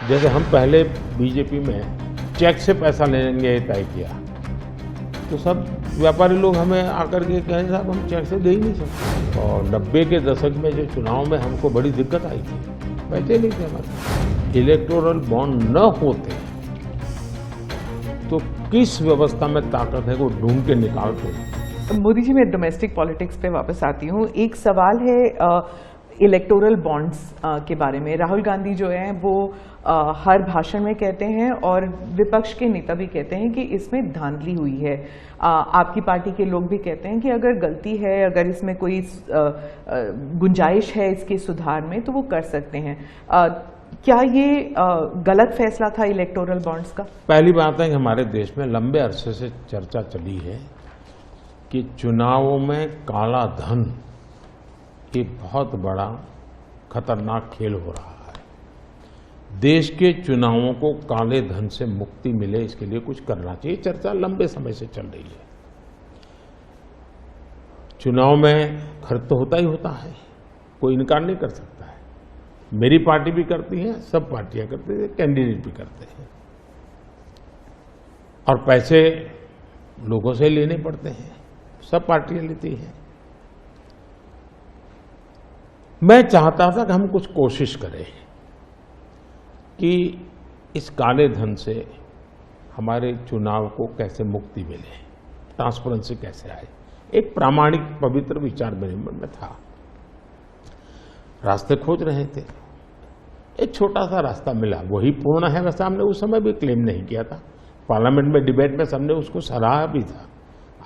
जैसे हम पहले बीजेपी में चेक से पैसा लेंगे तय किया, तो सब व्यापारी लोग हमें आकर के कहें साहब हम चेक से दे ही नहीं सकते। और 90 के दशक में जो चुनाव में हमको बड़ी दिक्कत आई थी, पैसे नहीं थे हमारे। इलेक्टोरल बॉन्ड न होते तो किस व्यवस्था में ताकत है वो ढूंढ के निकालते। मोदी जी, मैं डोमेस्टिक पॉलिटिक्स पे वापस आती हूँ। एक सवाल है इलेक्टोरल बॉन्ड्स के बारे में। राहुल गांधी जो है वो हर भाषण में कहते हैं और विपक्ष के नेता भी कहते हैं कि इसमें धांधली हुई है। आपकी पार्टी के लोग भी कहते हैं कि अगर गलती है, अगर इसमें कोई गुंजाइश है इसके सुधार में, तो वो कर सकते हैं। क्या ये गलत फैसला था इलेक्टोरल बॉन्ड्स का? पहली बात है कि हमारे देश में लंबे अरसे से चर्चा चली है कि चुनावों में काला धन एक बहुत बड़ा खतरनाक खेल हो रहा है। देश के चुनावों को काले धन से मुक्ति मिले, इसके लिए कुछ करना चाहिए। चर्चा लंबे समय से चल रही है। चुनाव में खर्च तो होता ही होता है, कोई इनकार नहीं कर सकता है। मेरी पार्टी भी करती है, सब पार्टियां करती है, कैंडिडेट भी करते हैं। और पैसे लोगों से लेने पड़ते हैं, सब पार्टियां लेती हैं। मैं चाहता था कि हम कुछ कोशिश करें कि इस काले धन से हमारे चुनाव को कैसे मुक्ति मिले, ट्रांसपेरेंसी कैसे आए। एक प्रामाणिक पवित्र विचार मेरे मन में था। रास्ते खोज रहे थे, एक छोटा सा रास्ता मिला, वही पूर्ण है। वैसे हमने उस समय भी क्लेम नहीं किया था, पार्लियामेंट में डिबेट में सबने उसको सराहा भी था।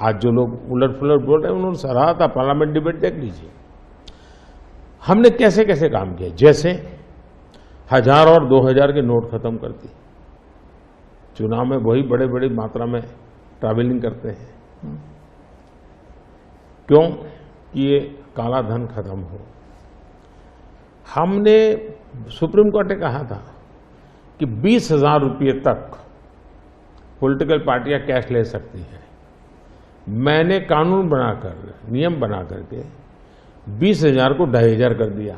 आज जो लोग उलट पुलट बोल रहे हैं उन्होंने सराहा था, पार्लियामेंट डिबेट देख लीजिए। हमने कैसे कैसे काम किया, जैसे 1000 और 2000 के नोट खत्म कर दी। चुनाव में वही बड़े बड़ी मात्रा में ट्रैवलिंग करते हैं, क्यों कि ये काला धन खत्म हो। हमने सुप्रीम कोर्ट ने कहा था कि 20,000 रुपये तक पॉलिटिकल पार्टियां कैश ले सकती हैं। मैंने कानून बनाकर, नियम बना करके 20,000 को 2,500 कर दिया।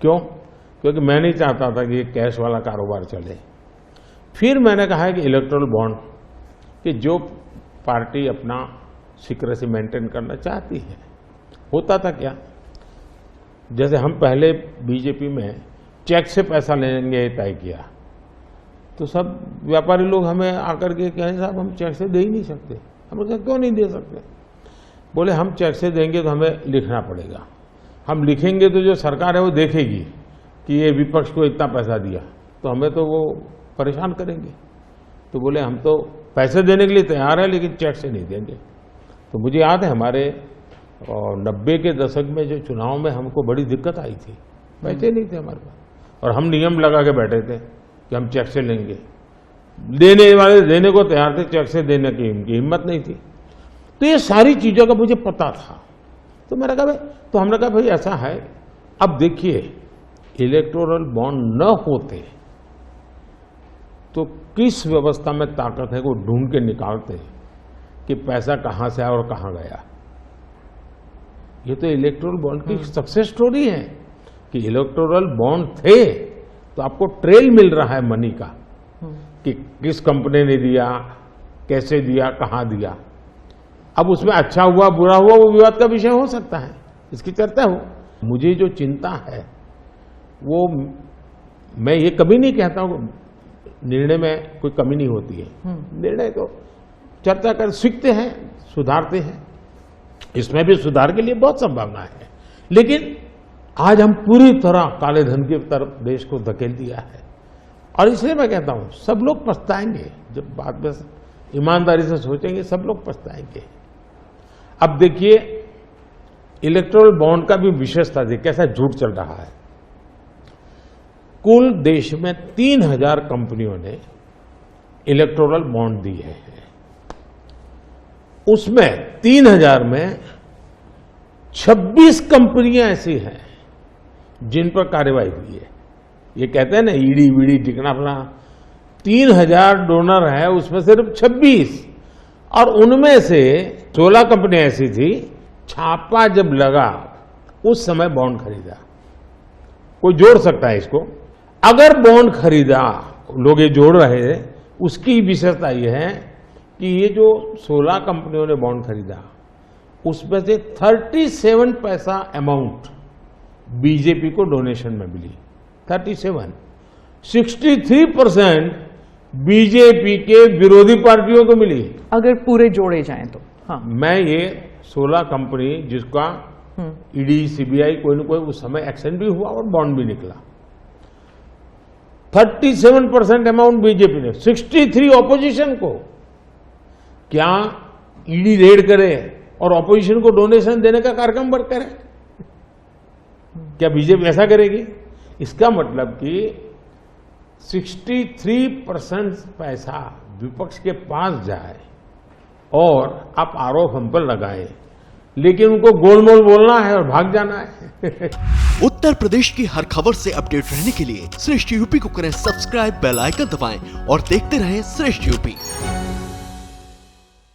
क्यों? क्योंकि मैं नहीं चाहता था कि ये कैश वाला कारोबार चले। फिर मैंने कहा कि इलेक्टोरल बॉन्ड, कि जो पार्टी अपना सीक्रेसी मेंटेन करना चाहती है। होता था क्या, जैसे हम पहले बीजेपी में चेक से पैसा लेंगे तय किया, तो सब व्यापारी लोग हमें आकर के कहें साहब हम चेक से दे ही नहीं सकते। हम कहा क्यों नहीं दे सकते? बोले हम चेक से देंगे तो हमें लिखना पड़ेगा। हम लिखेंगे तो जो सरकार है वो देखेगी कि ये विपक्ष को इतना पैसा दिया, तो हमें तो वो परेशान करेंगे। तो बोले हम तो पैसे देने के लिए तैयार है, लेकिन चेक से नहीं देंगे। तो मुझे याद है हमारे 90 के दशक में जो चुनाव में हमको बड़ी दिक्कत आई थी, पैसे नहीं थे हमारे पास, और हम नियम लगा के बैठे थे कि हम चेक से लेंगे। देने वाले देने को तैयार थे, चेक से देने की इनकी हिम्मत नहीं थी। तो ये सारी चीजों का मुझे पता था। तो मैंने कहा भाई, तो हमने कहा भाई ऐसा है, अब देखिए इलेक्टोरल बॉन्ड न होते तो किस व्यवस्था में ताकत है वो ढूंढ के निकालते कि पैसा कहां से आया और कहां गया। ये तो इलेक्टोरल बॉन्ड की सक्सेस स्टोरी है कि इलेक्टोरल बॉन्ड थे तो आपको ट्रेल मिल रहा है मनी का, कि किस कंपनी ने दिया, कैसे दिया, कहां दिया। अब उसमें अच्छा हुआ बुरा हुआ वो विवाद का विषय हो सकता है, इसकी चर्चा हो। मुझे जो चिंता है वो, मैं ये कभी नहीं कहता हूं निर्णय में कोई कमी नहीं होती है। निर्णय को चर्चा कर सीखते हैं, सुधारते हैं। इसमें भी सुधार के लिए बहुत संभावना है, लेकिन आज हम पूरी तरह काले धन की तरफ देश को धकेल दिया है। और इसलिए मैं कहता हूं सब लोग पछताएंगे, जब बाद में ईमानदारी से सोचेंगे सब लोग पछताएंगे। अब देखिए इलेक्टोरल बॉन्ड का भी विशेषता देखिए कैसा झूठ चल रहा है। कुल देश में 3,000 कंपनियों ने इलेक्टोरल बॉन्ड दिए हैं। उसमें 3,000 में 26 कंपनियां ऐसी हैं जिन पर कार्रवाई हुई है। ये कहते हैं ना ईडी वीडी टिकना फला, 3,000 डोनर है, उसमें सिर्फ 26, और उनमें से 16 कंपनियां ऐसी थी, छापा जब लगा उस समय बॉन्ड खरीदा। कोई जोड़ सकता है इसको। अगर बॉन्ड खरीदा, लोग ये जोड़ रहे हैं, उसकी विशेषता ये है कि ये जो 16 कंपनियों ने बॉन्ड खरीदा, उसमें से 37 पैसा अमाउंट बीजेपी को डोनेशन में मिली। 37, 63% बीजेपी के विरोधी पार्टियों को मिली। अगर पूरे जोड़े जाएं तो। हाँ, मैं ये 16 कंपनी जिसका ईडी, सीबीआई कोई न कोई उस समय एक्शन भी हुआ और बॉन्ड भी निकला, 37% अमाउंट बीजेपी ने, 63 ऑपोजिशन को। क्या ईडी रेड करे और ऑपोजिशन को डोनेशन देने का कार्यक्रम वर्क करे? क्या बीजेपी ऐसा करेगी? इसका मतलब कि 63% पैसा विपक्ष के पास जाए और आप आरोप हम पर लगाए, लेकिन उनको गोलमोल बोलना है और भाग जाना है। उत्तर प्रदेश की हर खबर से अपडेट रहने के लिए श्रेष्ठ यूपी को करें सब्सक्राइब, बेल आइकन दबाएं और देखते रहें श्रेष्ठ यूपी।